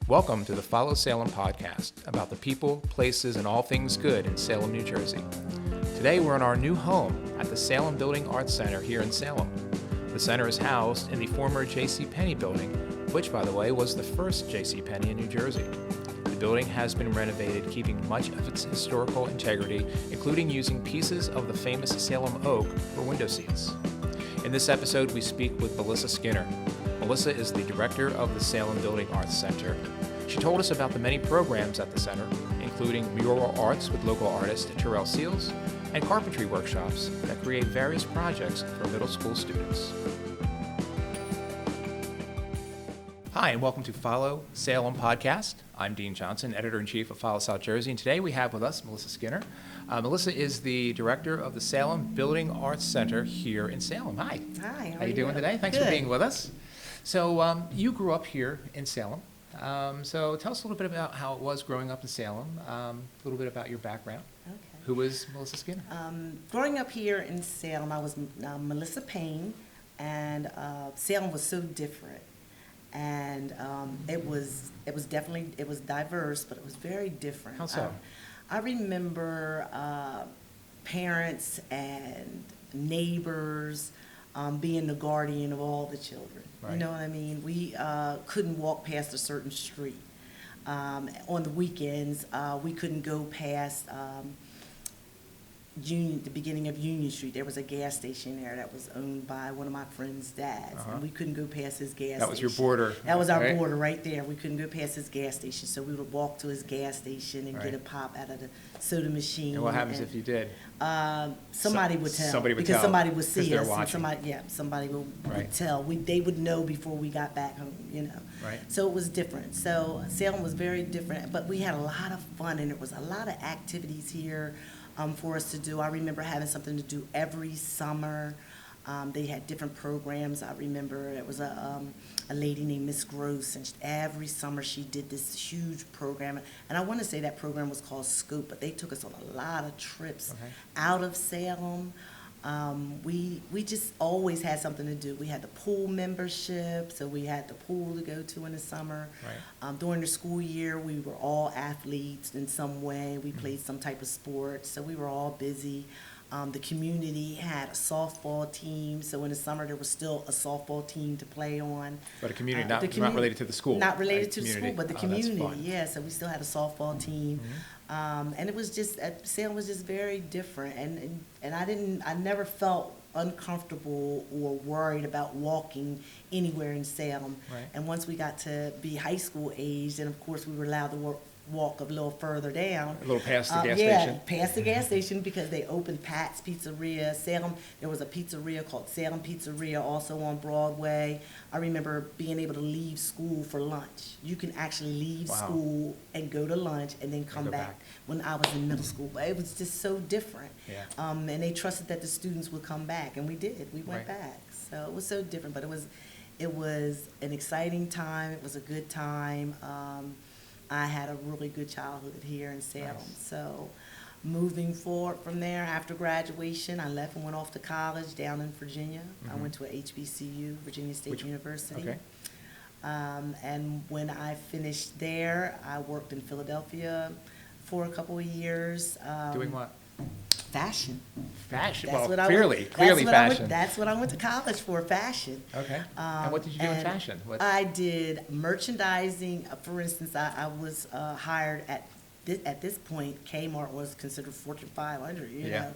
Welcome to the Follow Salem podcast about the people, places, and all things good in Salem, New Jersey. Today we're in our new home at the Salem Building Arts Center here in Salem. The center is housed in the former JCPenney building, which, by the way, was the first JCPenney in New Jersey. The building has been renovated, keeping much of its historical integrity, including using pieces of the famous Salem oak for window seats. In this episode, we speak with Melissa Skinner. Melissa is the director of the Salem Building Arts Center. She told us about the many programs at the center, including mural arts with local artist Terrell Seals and carpentry workshops that create various projects for middle school students. Hi, and welcome to Follow Salem podcast. I'm Dean Johnson, editor-in-chief of Follow South Jersey, and today we have with us Melissa Skinner. Melissa is the director of the Salem Building Arts Center here in Salem. Hi. Hi. How are you doing today? Thanks for being with us. So you grew up here in Salem. So tell us a little bit about how it was growing up in Salem, a little bit about your background. Okay. Who is Melissa Skinner? Growing up here in Salem, I was Melissa Payne, and Salem was so different. And it was diverse, but it was very different. How so? I remember parents and neighbors being the guardian of all the children. Right. You know what I mean? We couldn't walk past a certain street. On the weekends, we couldn't go past the beginning of Union Street. There was a gas station there that was owned by one of my friend's dads, and we couldn't go past his gas station. That was your border. That was our border right there. We couldn't go past his gas station, so we would walk to his gas station and get a pop out of the soda machine. And what happens if you did? Somebody would tell. Somebody would because tell. Somebody would see they're us. watching. Somebody would Right. tell. They would know before we got back home, you know. Right. So it was different. So Salem was very different, but we had a lot of fun, and there was a lot of activities here for us to do. I remember having something to do every summer. They had different programs. I remember there was a lady named Miss Gross, and every summer she did this huge program. And I want to say that program was called Scoop, but they took us on a lot of trips out of Salem. We just always had something to do. We had the pool membership, so we had the pool to go to in the summer. Right. During the school year, we were all athletes in some way. We played some type of sport, so we were all busy. The community had a softball team, so in the summer there was still a softball team to play on. But a community, not related to the school. Not related right? to the school, but the community, yeah. So we still had a softball team. And it was just, Salem was just very different. And I never felt uncomfortable or worried about walking anywhere in Salem. Right. And once we got to be high school age, and of course we were allowed to walk a little further down. A little past the gas yeah, station. past the gas station, because they opened Pat's Pizzeria. Salem, there was a pizzeria called Salem Pizzeria also on Broadway. I remember being able to leave school for lunch. You can actually leave school and go to lunch and then come back. When I was in middle school. It was just so different. Yeah. And they trusted that the students would come back, and we did. We went back. So it was so different, but it was an exciting time. It was a good time. I had a really good childhood here in Salem. Nice. So moving forward from there, after graduation, I left and went off to college down in Virginia. I went to a HBCU, Virginia State University. Okay. And when I finished there, I worked in Philadelphia for a couple of years. Doing what? Fashion. Fashion. That's well, clearly fashion. That's what I went to college for, fashion. Okay. And what did you do in fashion? I did merchandising. For instance, I was hired at this point. Kmart was considered Fortune 500, you know,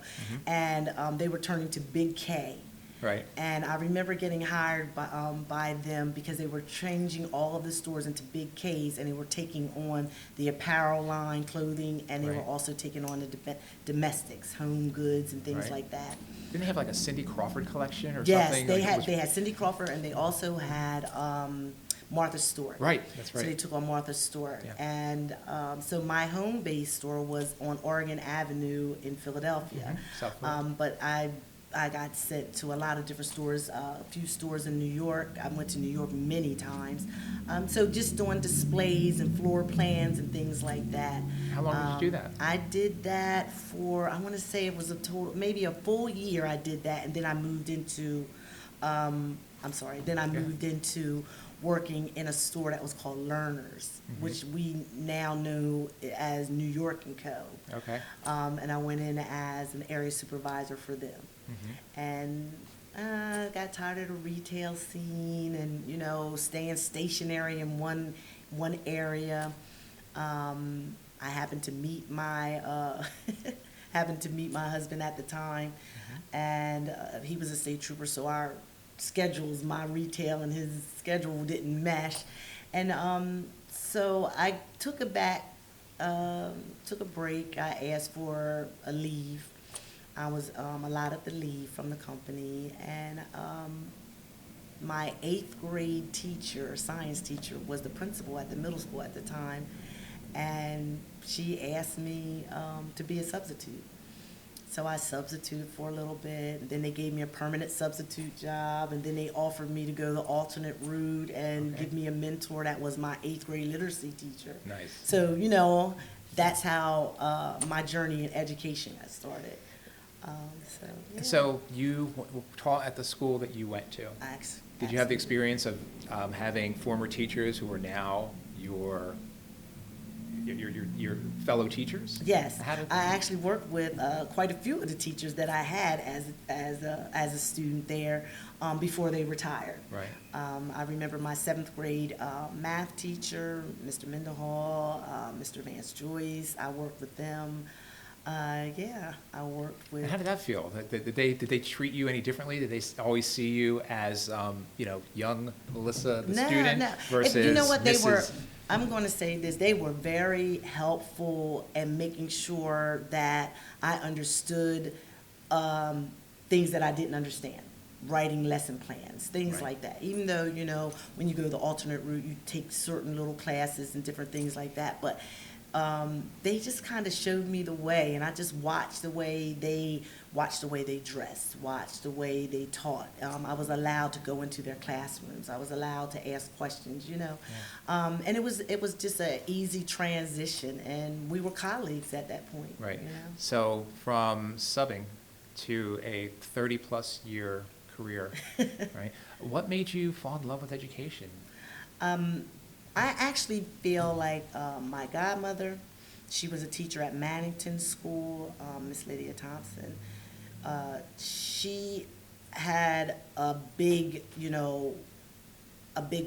and they were turning to Big K. Right. And I remember getting hired by them because they were changing all of the stores into Big Ks, and they were taking on the apparel line, clothing, and they were also taking on the domestics, home goods, and things like that. Didn't they have like a Cindy Crawford collection or Yes, something? they had Cindy Crawford, and they also had Martha Stewart. Right, that's right. So they took on Martha Stewart. Yeah. And so my home-based store was on Oregon Avenue in Philadelphia. South Florida. But I got sent to a lot of different stores, a few stores in New York. I went to New York many times. So just doing displays and floor plans and things like that. How long did you do that? I did that for, I want to say it was a total, maybe a full year I did that, and then I moved into, moved into working in a store that was called Learners, which we now know as New York & Co. Okay. And I went in as an area supervisor for them. And got tired of the retail scene and, you know, staying stationary in one area. I happened to meet my husband at the time, and he was a state trooper, so our schedules, my retail and his schedule, didn't mesh. And so I took a break. I asked for a leave. I was allotted the leave from the company, and my 8th grade teacher, science teacher, was the principal at the middle school at the time, and she asked me to be a substitute. So I substituted for a little bit, and then they gave me a permanent substitute job, and then they offered me to go the alternate route and give me a mentor that was my 8th grade literacy teacher. Nice. So, you know, that's how my journey in education got started. So you taught at the school that you went to. Did you have the experience of having former teachers who are now your fellow teachers? Yes, I actually worked with quite a few of the teachers that I had as a student there before they retired. Right. I remember my 7th grade math teacher, Mr. Mendenhall, Mr. Vance Joyce. I worked with them. I worked with. And how did that feel? Did they treat you any differently? Did they always see you as young Melissa, the student, versus you know what they Mrs. were? I'm going to say this. They were very helpful in making sure that I understood things that I didn't understand. Writing lesson plans, things like that. Even though, you know, when you go the alternate route, you take certain little classes and different things like that. But they just kind of showed me the way, and I just watched the way they dressed, watched the way they taught. I was allowed to go into their classrooms. I was allowed to ask questions, you know. And it was just an easy transition, and we were colleagues at that point. Right. You know? So from subbing to a 30-plus year career, right? What made you fall in love with education? I actually feel like my godmother, she was a teacher at Mannington School, Miss Lydia Thompson. She had a big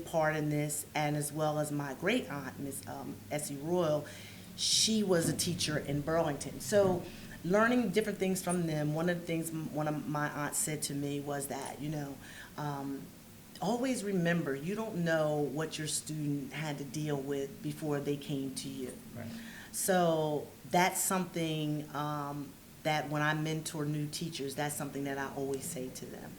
part in this, and as well as my great aunt, Miss Essie Royal, she was a teacher in Burlington. So learning different things from them, one of the things one of my aunts said to me was that, always remember, you don't know what your student had to deal with before they came to you. Right. So that's something that when I mentor new teachers, that's something that I always say to them.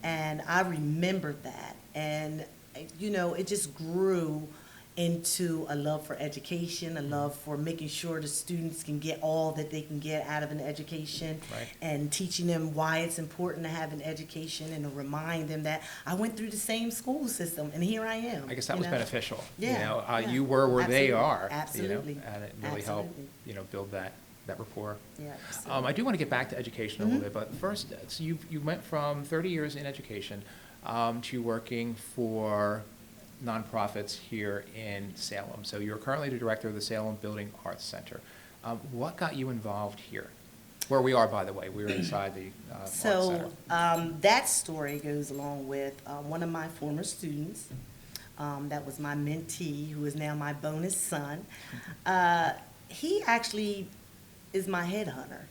And I remembered that. And, it just grew into a love for education, a love for making sure the students can get all that they can get out of an education, and teaching them why it's important to have an education, and to remind them that I went through the same school system and here I am. I guess that was beneficial. Yeah. You were where they are. Absolutely. And it really helped, build that rapport. Yeah. I do want to get back to education a little bit, but first, so you went from 30 years in education to working for nonprofits here in Salem. So you're currently the director of the Salem Building Arts Center. What got you involved here? Where we are, by the way, we're inside the Arts Center. That story goes along with one of my former students. That was my mentee, who is now my bonus son. He actually is my headhunter.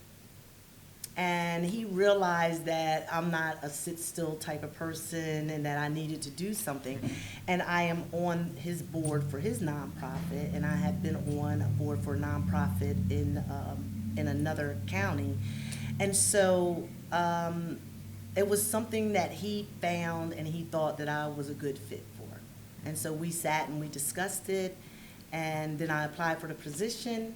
And he realized that I'm not a sit-still type of person and that I needed to do something. And I am on his board for his nonprofit, and I have been on a board for a nonprofit in another county. And so it was something that he found and he thought that I was a good fit for. And so we sat and we discussed it, and then I applied for the position.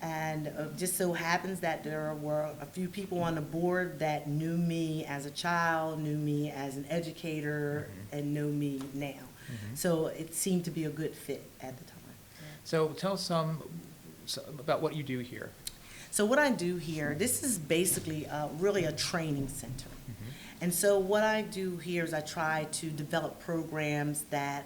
And just so happens that there were a few people on the board that knew me as a child, knew me as an educator, and know me now. So it seemed to be a good fit at the time. So tell us about what you do here. So what I do here, this is basically really a training center. And so what I do here is I try to develop programs that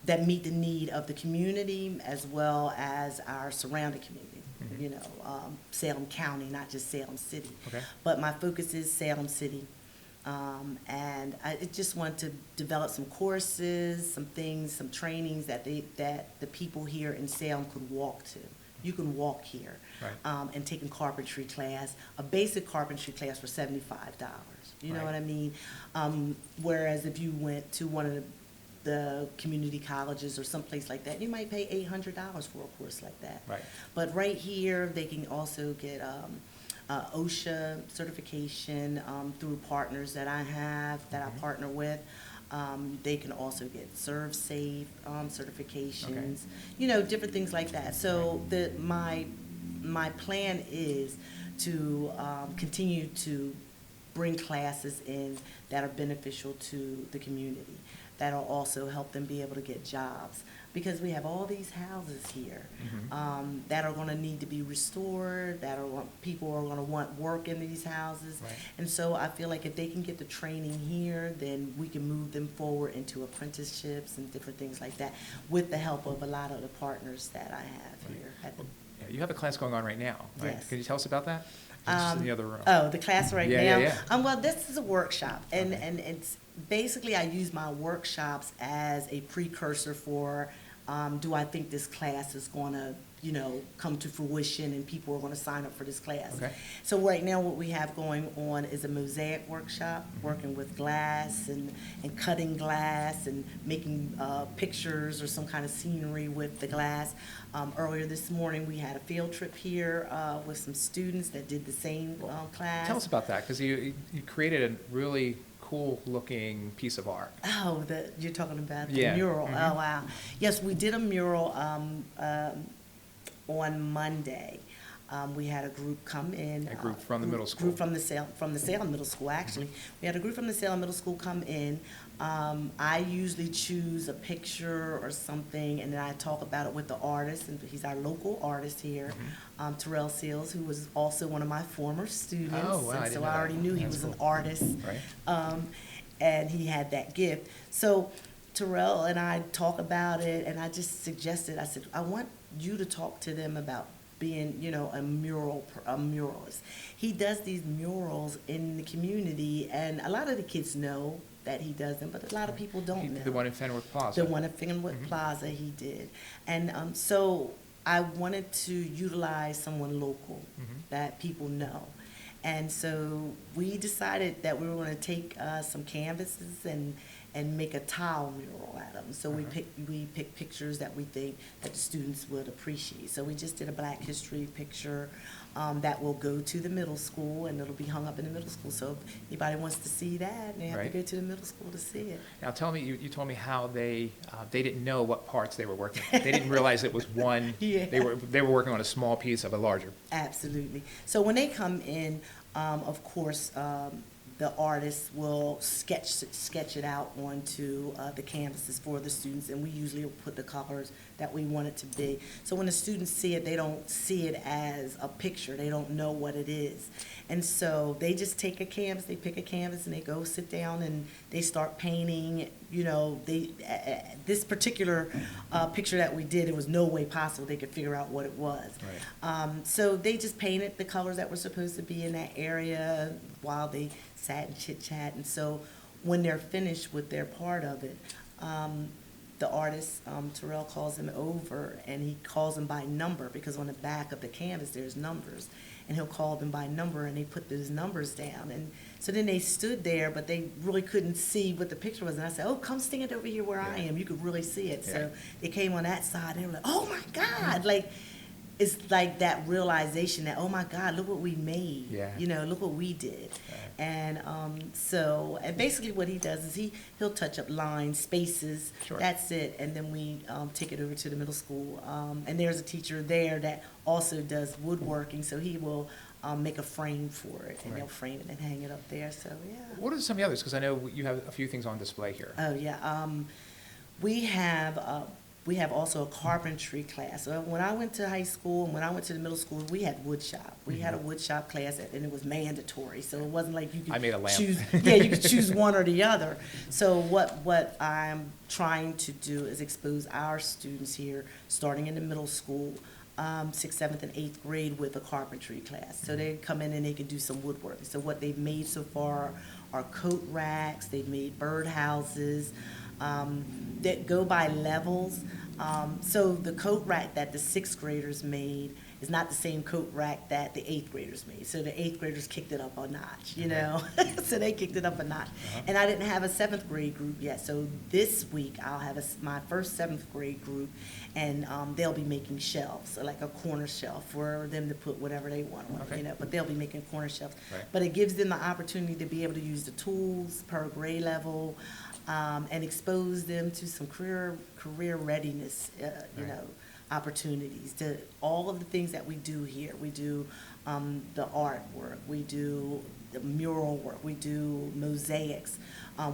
that meet the need of the community as well as our surrounding community. Mhm. You know, Salem County, not just Salem City. Okay. But my focus is Salem City. And I just want to develop some courses, some things, some trainings that the people here in Salem could walk to. You can walk here, Right. and take a carpentry class, a basic carpentry class for $75. You know Right. what I mean? Whereas if you went to one of the community colleges or someplace like that, you might pay $800 for a course like that. Right. But right here, they can also get OSHA certification through partners that I have, that I Mhm. partner with. They can also get ServSafe certifications, you know, different things like that. So my plan is to continue to bring classes in that are beneficial to the community, that'll also help them be able to get jobs. Because we have all these houses here Mhm. that are going to need to be restored, people are going to want work in these houses. Right. And so I feel like if they can get the training here, then we can move them forward into apprenticeships and different things like that with the help of a lot of the partners that I have Right. here. Yeah, you have a class going on right now, right? Yes. Can you tell us about that? Just in the other room. Oh, the class right Yeah, now? yeah, yeah. Well, this is a workshop, and, Okay. and it's, basically I use my workshops as a precursor for, do I think this class is gonna, you know, come to fruition and people are gonna sign up for this class? Okay. So right now what we have going on is a mosaic workshop, working with glass and cutting glass and making pictures or some kind of scenery with the glass. Earlier this morning, we had a field trip here with some students that did the same class. Tell us about that, because you created a really cool-looking piece of art. Oh, you're talking about the Yeah. mural. Mhm. Oh, wow. Yes, we did a mural on Monday. We had a group come in. A group from the middle school. Group from the Salem Middle School, actually. We had a group from the Salem Middle School come in. I usually choose a picture or something, and then I talk about it with the artist, and he's our local artist here, Terrell Seals, who was also one of my former students. Oh, wow, I And didn't so know I that. already knew he That's was an cool. artist. Right. And he had that gift. So Terrell and I talk about it, and I just suggested, I said, I want you to talk to them about being, you know, a muralist. He does these murals in the community, and a lot of the kids know that he does them, but a lot of people don't know. The one in Fenwick Plaza. The one at Fenwick Mhm. Plaza he did. And so I wanted to utilize someone local Mhm. that people know. And so we decided that we were going to take some canvases and make a tile mural out of them. So we picked pictures that we think that the students would appreciate. So we just did a Black History picture that will go to the middle school, and it'll be hung up in the middle school. So if anybody wants to see that, they have Right. to go to the middle school to see it. Now, tell me, you told me how they didn't know what parts they were working on. They didn't realize it was one. Yeah. They were working on a small piece of a larger. Absolutely. So when they come in, of course, the artist will sketch it out onto the canvases for the students, and we usually will put the colors that we want it to be. So when the students see it, they don't see it as a picture. They don't know what it is. And so they just take a canvas, they pick a canvas, and they go sit down and they start painting. You know, this particular picture that we did, it was no way possible they could figure out what it was. Right. So they just painted the colors that were supposed to be in that area while they sat and chit-chat. And so when they're finished with their part of it, the artist, Terrell, calls them over, and he calls them by number, because on the back of the canvas there's numbers, and he'll call them by number, and they put those numbers down. And so then they stood there, but they really couldn't see what the picture was. And I said, oh, come stand over here where I am. You could really see it. Yeah. So they came on that side, and they were like, oh my God, like, it's like that realization that, oh my God, look what we made. Yeah. You know, look what we did. Right. And basically what he does is he'll touch up lines, spaces. Sure. That's it. And then we take it over to the middle school. And there's a teacher there that also does woodworking, so he will make a frame for it, and Right. they'll frame it and hang it up there. So yeah. What are some of the others? Because I know you have a few things on display here. Oh yeah. We have we have also a carpentry class. So when I went to high school and when I went to the middle school, we had wood shop. We had a wood shop class, and it was mandatory. So it wasn't like you I made a could lamp. choose. Yeah, you could choose one or the other. So what I'm trying to do is expose our students here, starting in the middle school, 6th, 7th, and 8th grade with a carpentry class. So they come in and they can do some woodworking. So what they've made so far are coat racks. They've made birdhouses that go by levels. So the coat rack that the 6th graders made is not the same coat rack that the 8th graders made. So the 8th graders kicked it up a notch, you know? So they kicked it up a notch. And I didn't have a 7th grade group yet. So this week I'll have my first 7th grade group, and they'll be making shelves, so like a corner shelf for them to put whatever they want on, you know? But they'll be making corner shelves. Right. But it gives them the opportunity to be able to use the tools per grade level, and expose them to some career readiness, you know, opportunities, to all of the things that we do here. We do the artwork, we do the mural work, we do mosaics,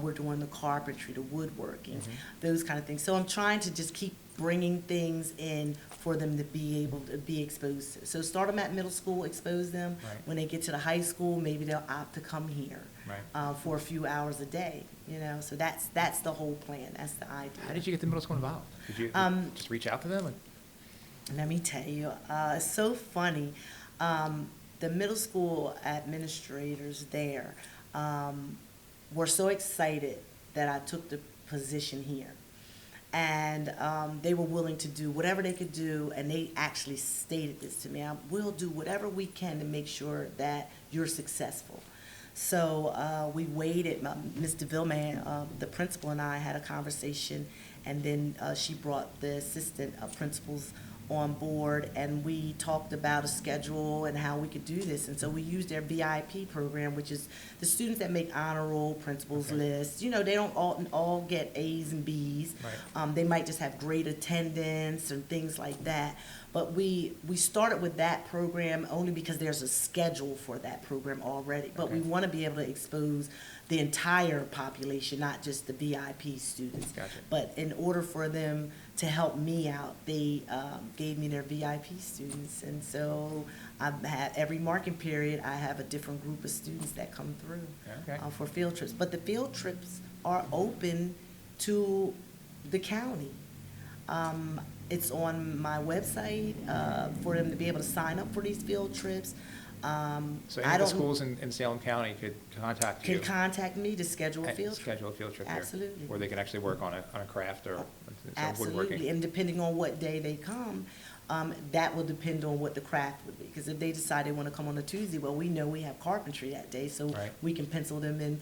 we're doing the carpentry, the woodworking, those kind of things. So I'm trying to just keep bringing things in for them to be able to be exposed to. So start them at middle school, expose them. Right. When they get to the high school, maybe they'll opt to come here for a few hours a day, you know. So that's the whole plan, that's the idea. How did you get the middle school involved? Did you just reach out to them? Let me tell you, it's so funny. The middle school administrators there were so excited that I took the position here. And they were willing to do whatever they could do, and they actually stated this to me: we'll do whatever we can to make sure that you're successful. So we waited. Ms. DeVilleman, the principal, and I had a conversation, and then she brought the assistant principals on board, and we talked about a schedule and how we could do this. And so we used their VIP program, which is the students that make honor roll, principals list. You know, they don't all get A's and B's. Right. They might just have great attendance and things like that. But we started with that program only because there's a schedule for that program already. But we want to be able to expose the entire population, not just the VIP students. Gotcha. But in order for them to help me out, they gave me their VIP students. And so I've had every marking period, I have a different group of students that come through for field trips. But the field trips are open to the county. It's on my website for them to be able to sign up for these field trips. So any of the schools in Salem County could contact you? Can contact me to schedule a field trip. Schedule a field trip here. Absolutely. Where they can actually work on a craft or some woodworking. Absolutely, and depending on what day they come, that will depend on what the craft would be. Because if they decide they want to come on a Tuesday, well, we know we have carpentry that day, so we can pencil them in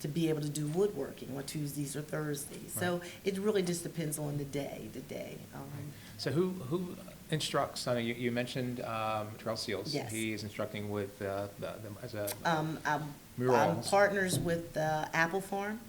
to be able to do woodworking on Tuesdays or Thursdays. So it really just depends on the day. So who instructs? I mean, you mentioned Terrell Seals. Yes. He's instructing with as a I'm murals. partners with Apple Farm,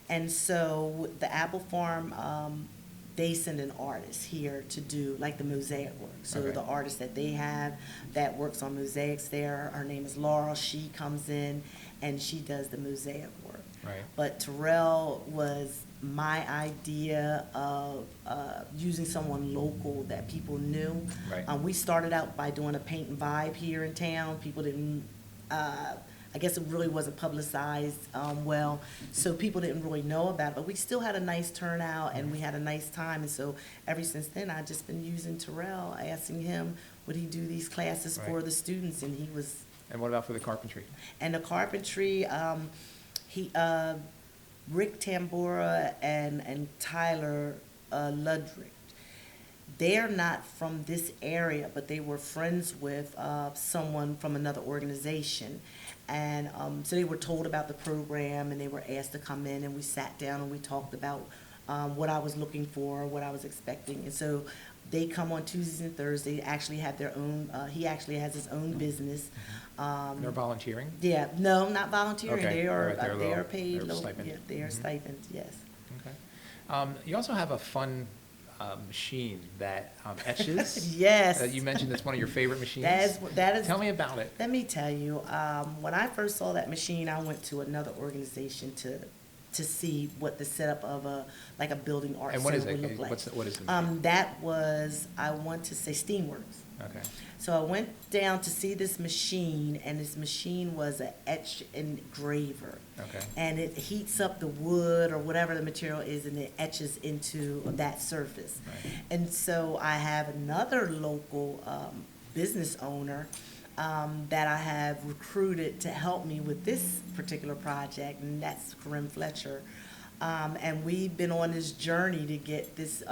and so the Apple Farm, they send an artist here to do like the mosaic work. So the artist that they have that works on mosaics there, her name is Laura. She comes in and she does the mosaic work. Right. But Terrell was my idea of using someone local that people knew. Right. We started out by doing a paint and vibe here in town. People didn't, I guess it really wasn't publicized well, so people didn't really know about it. But we still had a nice turnout, and we had a nice time. And so ever since then, I've just been using Terrell, asking him, would he do these classes for the students? And he was. And what about for the carpentry? And the carpentry, Rick Tambora and Tyler Ludrick, they're not from this area, but they were friends with someone from another organization. And so they were told about the program, and they were asked to come in, and we sat down and we talked about what I was looking for, what I was expecting. And so they come on Tuesdays and Thursdays, actually have their own, he actually has his own business. They're volunteering? Yeah, no, not volunteering. Okay. They are They are paid. stipend. Yeah, they are stipends, yes. Okay. You also have a fun machine that etches. Yes. You mentioned that's one of your favorite machines. That is. Tell me about it. Let me tell you, when I first saw that machine, I went to another organization to to see what the setup of a building arts And what is center would it? look like. What is the machine? That was, I want to say, Steamworks. Okay. So I went down to see this machine, and this machine was an etch engraver. Okay. And it heats up the wood or whatever the material is, and it etches into that surface. Right. And so I have another local business owner that I have recruited to help me with this particular project, and that's Corinne Fletcher. And we've been on this journey to get this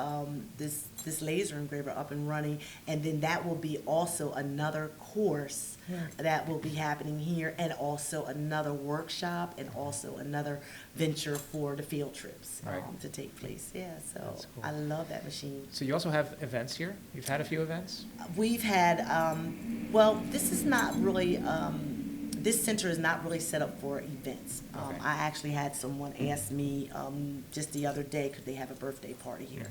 laser engraver up and running, and then that will be also another course that will be happening here, and also another workshop, and also another venture for the field trips Right. to take place. Yeah, so That's cool. I love that machine. So you also have events here? You've had a few events? We've had, well, this is not really, this center is not really set up for events. Okay. I actually had someone ask me just the other day, could they have a birthday party here?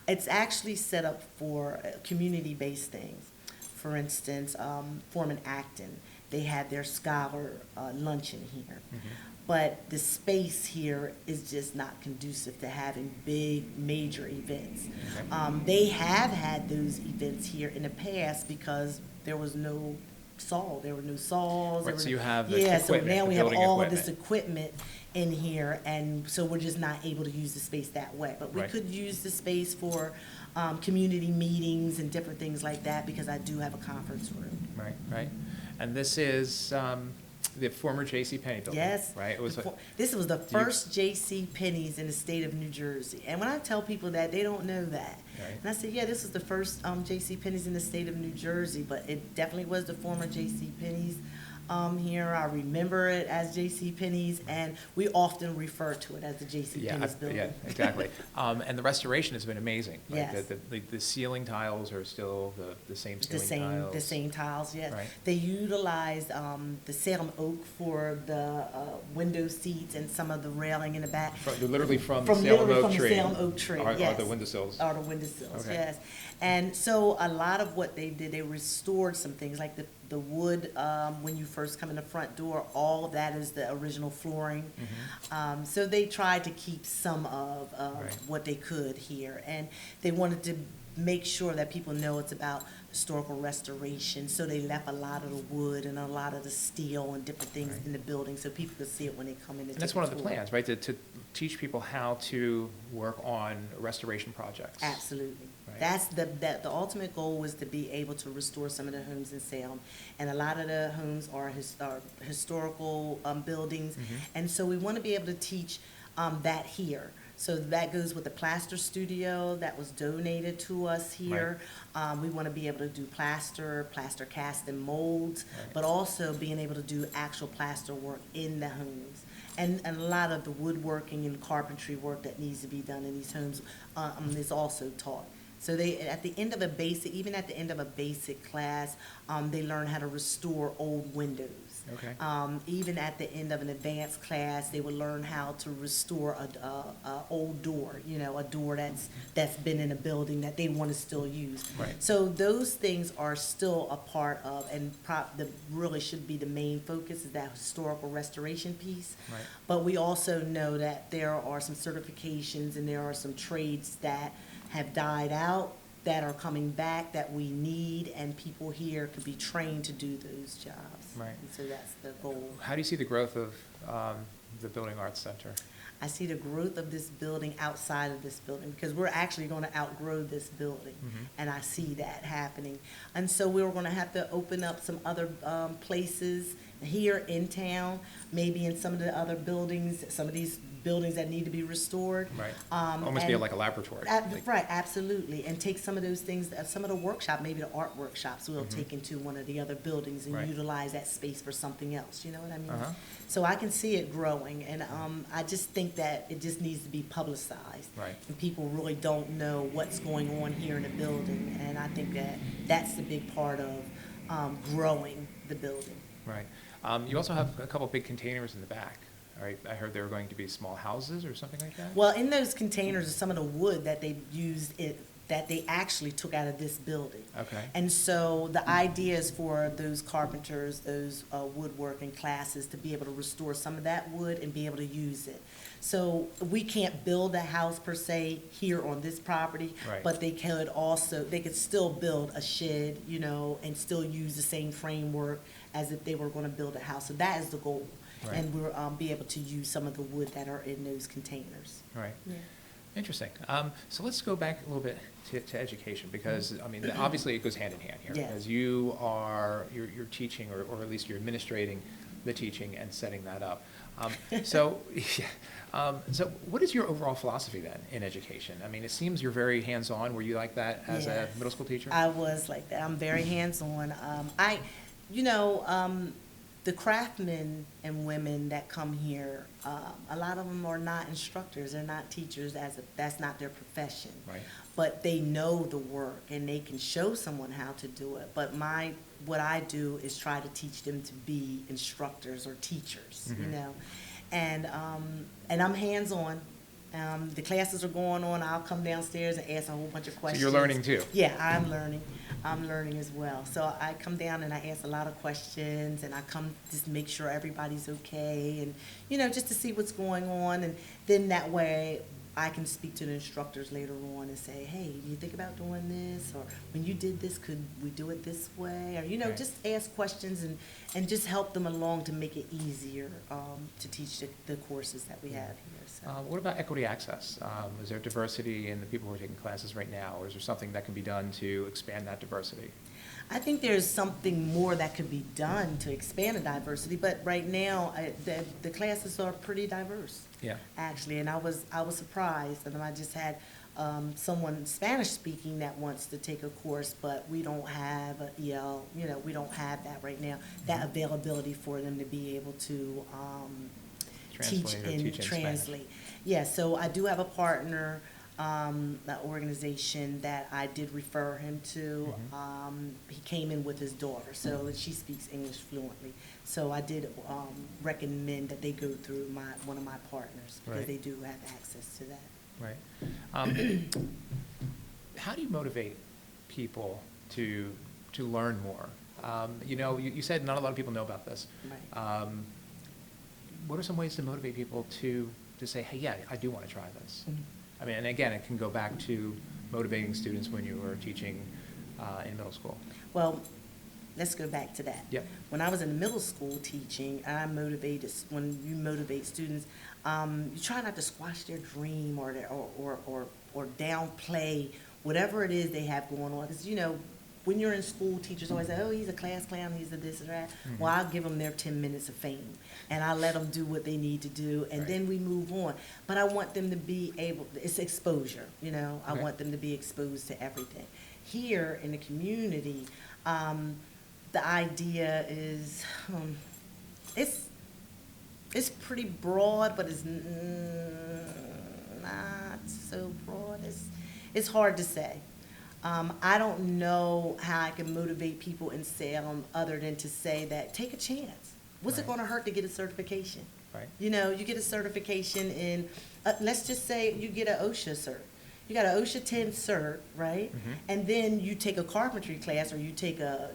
It's actually set up for community-based things. For instance, Foreman Acton, they had their scholar luncheon here. But the space here is just not conducive to having big, major events. Okay. They have had those events here in the past because there was no saw, there were no saws. Right, so you have the Yeah, so equipment, now the we have building all of this equipment. equipment in here, and so we're just not able to use the space that way. But we Right. could use the space for community meetings and different things like that, because I do have a conference room. Right, right. And this is the former J.C. Penney building, Yes. right? It was This was the first J.C. Penney's in the state of New Jersey. And when I tell people that, they don't know that. Right. And I said, yeah, this was the first J.C. Penney's in the state of New Jersey, but it definitely was the former J.C. Penney's here. I remember it as J.C. Penney's, and we often refer to it as the J.C. Penney's building. Yeah, exactly. And the restoration has been amazing. Like Yes. the ceiling tiles are still the same ceiling tiles. The same tiles, yes. Right. They utilized the Salem oak for the window seats and some of the railing in the back. Literally from the Salem oak tree. The Salem oak tree, Are yes. the windowsills. Are the windowsills, Okay. yes. And so a lot of what they did, they restored some things, like the wood, when you first come in the front door, all of that is the original flooring. So they tried to keep some of Right. what they could here. And they wanted to make sure that people know it's about historical restoration. So they left a lot of the wood and a lot of the steel and different things Right. in the building, so people could see it when they come in. And that's one of the plans, right? To teach people how to work on restoration projects. Absolutely. Right. That's the ultimate goal was to be able to restore some of the homes in Salem. And a lot of the homes are historical buildings. And so we want to be able to teach that here. So that goes with the plaster studio that was donated to us here. We want to be able to do plaster cast and molds, Right. but also being able to do actual plaster work in the homes. And a lot of the woodworking and carpentry work that needs to be done in these homes is also taught. So they, at the end of a basic, even at the end of a basic class, they learn how to restore old windows. Okay. Even at the end of an advanced class, they would learn how to restore a old door, a door that's been in a building that they want to still use. Right. So those things are still a part of, and really should be the main focus, is that historical restoration piece. Right. But we also know that there are some certifications and there are some trades that have died out, that are coming back, that we need, and people here could be trained to do those jobs. Right. And so that's the goal. How do you see the growth of the Building Arts Center? I see the growth of this building outside of this building, because we're actually going to outgrow this building, and I see that happening. And so we're going to have to open up some other places here in town, maybe in some of the other buildings, some of these buildings that need to be restored. Right. Almost be and- like a laboratory. Right, absolutely, and take some of those things, some of the workshop, maybe the art workshops, we'll take into one of the other buildings and Right. utilize that space for something else, you know what I mean? Uh-huh. So I can see it growing, and I just think that it just needs to be publicized. Right. And people really don't know what's going on here in the building, and I think that that's the big part of growing the building. Right. You also have a couple big containers in the back. All right. I heard there were going to be small houses or something like that? Well, in those containers is some of the wood that they used, that they actually took out of this building. Okay. And so the idea is for those carpenters, those woodworking classes, to be able to restore some of that wood and be able to use it. So we can't build a house per se here on this property, Right. but they could still build a shed, you know, and still use the same framework as if they were going to build a house. So that is the goal. Right. And we'll be able to use some of the wood that are in those containers. Right. Yeah. Interesting. So let's go back a little bit to education, because, I mean, obviously it goes hand in hand here. Yes. Because you're teaching, or at least you're administrating the teaching and setting that up. So what is your overall philosophy then in education? I mean, it seems you're very hands-on. Were you like that as a Yes. middle school teacher? I was like that. I'm very hands-on. The craftsmen and women that come here, a lot of them are not instructors. They're not teachers. That's not their profession. Right. But they know the work and they can show someone how to do it. But what I do is try to teach them to be instructors or teachers, you Mhm. know. And I'm hands-on. The classes are going on. I'll come downstairs and ask a whole bunch of So questions. you're learning too? Yeah, I'm learning. I'm learning as well. So I come down and I ask a lot of questions, and I come just make sure everybody's okay, and, you know, just to see what's going on. And then that way I can speak to the instructors later on and say, hey, do you think about doing this? Or when you did this, could we do it this way? Or, you know, Right. just ask questions and just help them along to make it easier to teach the courses that we have here. So. What about equity access? Is there diversity in the people who are taking classes right now, or is there something that can be done to expand that diversity? I think there's something more that could be done to expand the diversity, but right now, the classes are pretty diverse. Yeah. Actually, and I was surprised, and I just had someone Spanish speaking that wants to take a course, but we don't have a EL, you know, we don't have that right now, that availability for them to be able to teach Translate or and teach in Spanish. translate. Yeah, so I do have a partner, an organization that I did refer him to. Mhm. He came in with his daughter, so she speaks English fluently. So I did recommend that they go through one of my partners, because Right. they do have access to that. Right. How do you motivate people to learn more? You know, you said not a lot of people know about this. Right. What are some ways to motivate people to say, hey, yeah, I do want to try this? Mhm. I mean, and again, it can go back to motivating students when you were teaching in middle school. Well, let's go back to that. Yep. When I was in middle school teaching, when you motivate students, you try not to squash their dream or downplay whatever it is they have going on. Because, you know, when you're in school, teachers always say, oh, he's a class clown, he's a this or that. Mhm. Well, I'll give them their 10 minutes of fame, and I let them do what they need to do, and Right. then we move on. But I want them to be it's exposure, you know? I Okay. want them to be exposed to everything. Here in the community, the idea is, it's pretty broad, but it's not so broad. It's hard to say. I don't know how I can motivate people in Salem other than to say that, take a chance. What's it Right. going to hurt to get a certification? Right. You know, you get a certification in, let's just say you get an OSHA cert. You got an OSHA 10 cert, right? Mhm. And then you take a carpentry class, or you take a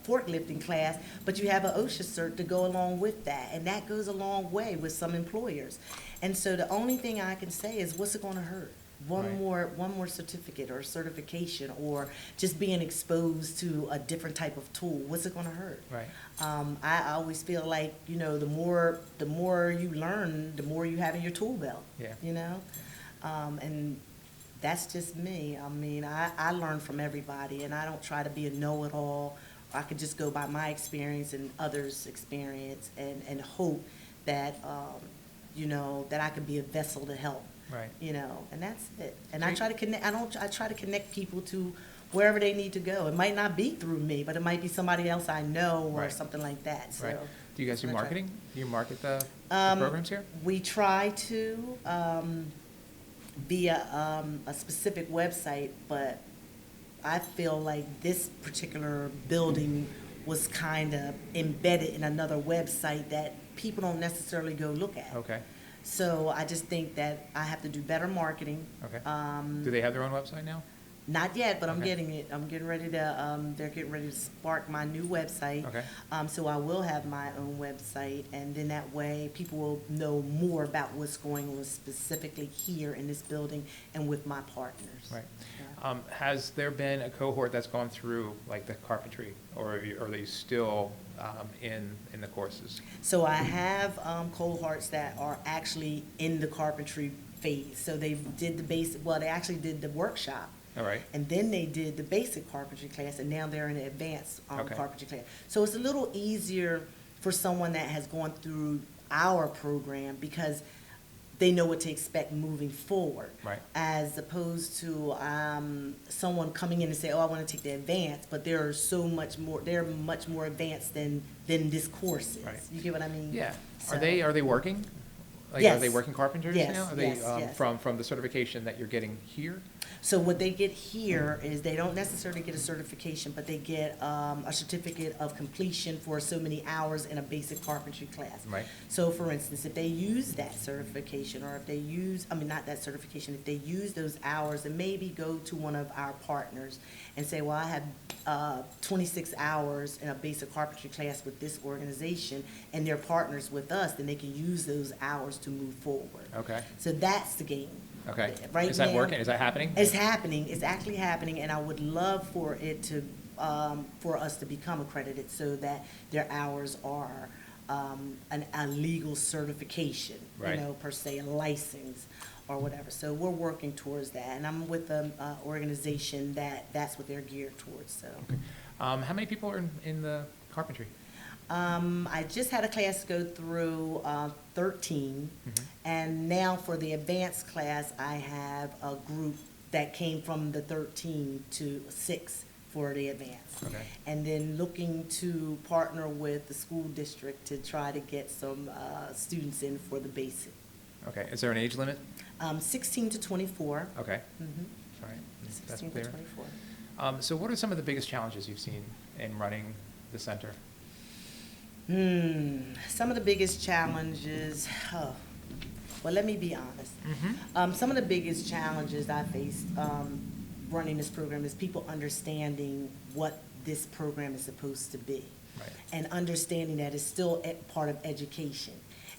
forklifting class, but you have an OSHA cert to go along with that. And that goes a long way with some employers. And so the only thing I can say is, what's it going to hurt? Right. One more certificate or certification, or just being exposed to a different type of tool. What's it going to hurt? Right. I always feel like, you know, the more you learn, the more you have in your tool belt. Yeah. You know, and that's just me. I mean, I learn from everybody, and I don't try to be a know-it-all. I could just go by my experience and others' experience, and hope that that I could be a vessel to help. Right. You know, and that's it. And So I try to connect. I try to connect people to wherever they need to go. It might not be through me, but it might be somebody else I know, or Right. something like that. So, Right. Do you guys do that's what I try. marketing? Do you market the Um, programs here? We try to via a specific website, but I feel like this particular building was kind of embedded in another website that people don't necessarily go look at. Okay. So I just think that I have to do better marketing. Okay. Do they have their own website now? Not yet, but I'm Okay. getting it. I'm getting ready to, they're getting ready to spark my new website. Okay. So I will have my own website, and then that way people will know more about what's going on specifically here in this building and with my partners. Right. Yeah. Has there been a cohort that's gone through like the carpentry, or are they still in the courses? So I have cohorts that are actually in the carpentry phase. So they did the basic, well, they actually did the workshop. All right. And then they did the basic carpentry class, and now they're in the advanced Okay. carpentry class. So it's a little easier for someone that has gone through our program because they know what to expect moving forward. Right. As opposed to someone coming in and say, oh, I want to take the advanced, but they're much more advanced than this course is. Right. You get what I mean? Yeah. So- Are they working? Like, Yes. Are they working carpenters Yes, now? Are they yes, yes. from the certification that you're getting here? So what they get here is they don't necessarily get a certification, but they get a certificate of completion for so many hours in a basic carpentry class. Right. So for instance, if they use that certification, or if they use, I mean, not that certification, if they use those hours and maybe go to one of our partners and say, well, I have 26 hours in a basic carpentry class with this organization, and they're partners with us, then they can use those hours to move forward. Okay. So that's the game. Okay. Right Is that now- working? Is that happening? It's happening, it's actually happening, and I would love for it to, for us to become accredited so that their hours are a legal certification, you Right. know, per se, a license or whatever. So we're working towards that, and I'm with an organization that's what they're geared towards, so. How many people are in the carpentry? I just had a class go through 13, Mhm. and now for the advanced class, I have a group that came from the 13 to 6 for the advanced. Okay. And then looking to partner with the school district to try to get some students in for the basic. Okay. Is there an age limit? 16 to 24. Okay. Mhm. All right. That's 16 to clear. 24. So what are some of the biggest challenges you've seen in running the center? Some of the biggest challenges, well, let me be honest. Mm-hmm. Some of the biggest challenges I faced running this program is people understanding what this program is supposed to be. Right. And understanding that it's still part of education.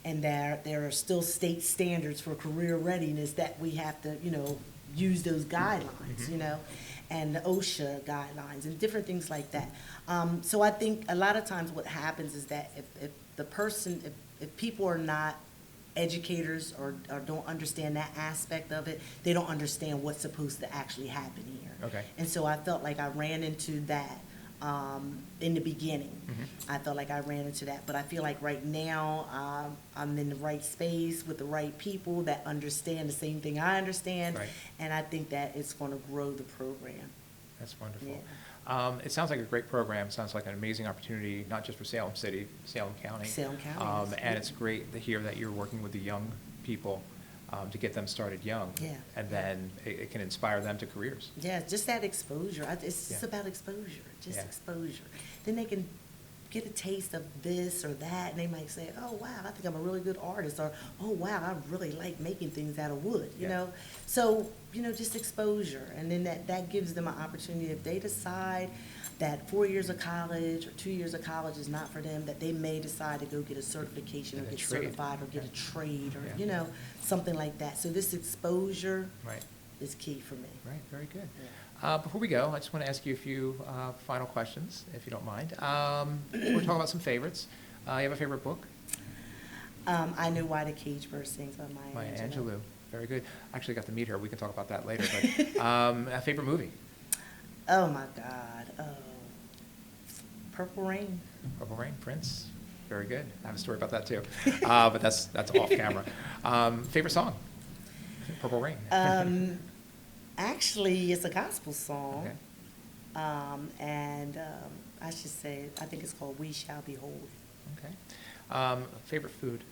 And there are still state standards for career readiness that we have to, you know, use those guidelines, Mhm. you know, and the OSHA guidelines and different things like that. So I think a lot of times what happens is that if people are not educators or don't understand that aspect of it, they don't understand what's supposed to actually happen here. Okay. And so I felt like I ran into that in the beginning. Mhm. I felt like I ran into that, but I feel like right now I'm in the right space with the right people that understand the same thing I understand, Right. and I think that it's going to grow the program. That's wonderful. Yeah. It sounds like a great program. Sounds like an amazing opportunity, not just for Salem City, Salem County. Salem County, yes. And it's great to hear that you're working with the young people to get them started young. Yeah. And then it can inspire them to careers. Yeah, just that exposure. It's just Yeah. about exposure, just Yeah. exposure. Then they can get a taste of this or that, and they might say, oh, wow, I think I'm a really good artist, or, oh, wow, I really like making things out of wood, you Yeah. know? So, you know, just exposure, and then that gives them an opportunity. If they decide that 4 years of college or 2 years of college is not for them, that they may decide to go get a certification or Get a get trade. certified or get a Okay. trade or, Yeah. you know, something like that. So this exposure Right. is key for me. Right. Very good. Yeah. Before we go, I just want to ask you a few final questions, if you don't mind. We're talking about some favorites. You have a favorite book? I Know Why the Cage Bird Sings by Maya Maya Angelou. Angelou. Very good. Actually got to meet her. We can talk about that later. But a favorite movie? Oh my God. Purple Rain. Purple Rain, Prince. Very good. I have a story about that too. But that's off camera. Favorite song? Purple Rain. Actually, it's a gospel song. Okay. I should say, I think it's called We Shall Be Holy. Okay. Favorite food?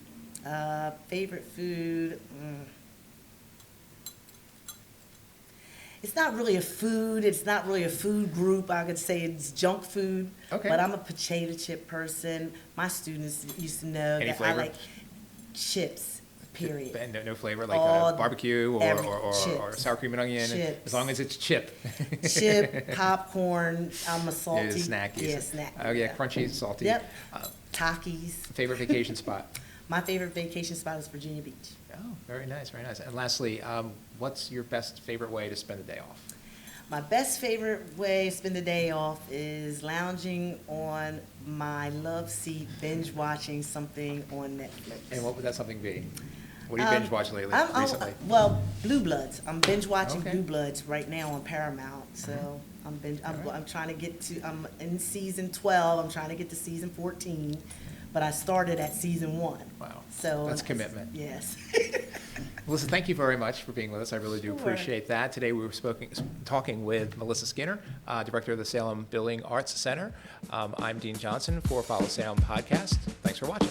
Favorite food. It's not really a food. It's not really a food group. I could say it's junk food. Okay. But I'm a potato chip person. My students used to know Any that flavor? I like chips, period. And no flavor, like All- barbecue or, or chips. sour cream and onion, Chips. as long as it's chip. Chip, popcorn, a salty. Yeah, snackies. Yeah, snack. Oh, yeah, crunchy, salty. Yep. Uh, Takis. favorite vacation spot? My favorite vacation spot is Virginia Beach. Oh, very nice, very nice. And lastly, what's your best favorite way to spend the day off? My best favorite way to spend the day off is lounging on my love seat, binge watching something on Netflix. And what would that something be? What do you binge watch lately, recently? Well, Blue Bloods. I'm binge watching Okay. Blue Bloods right now on Paramount. So I'm All right. I'm trying to get to, I'm in season 12. I'm trying to get to season 14, but I started at season 1. Wow, So that's commitment. Yes. Melissa, thank you very much for being with us. I really do Sure. appreciate that. Today we were talking with Melissa Skinner, Director of the Salem Building Arts Center. I'm Dean Johnson for Follow Salem Podcast. Thanks for watching.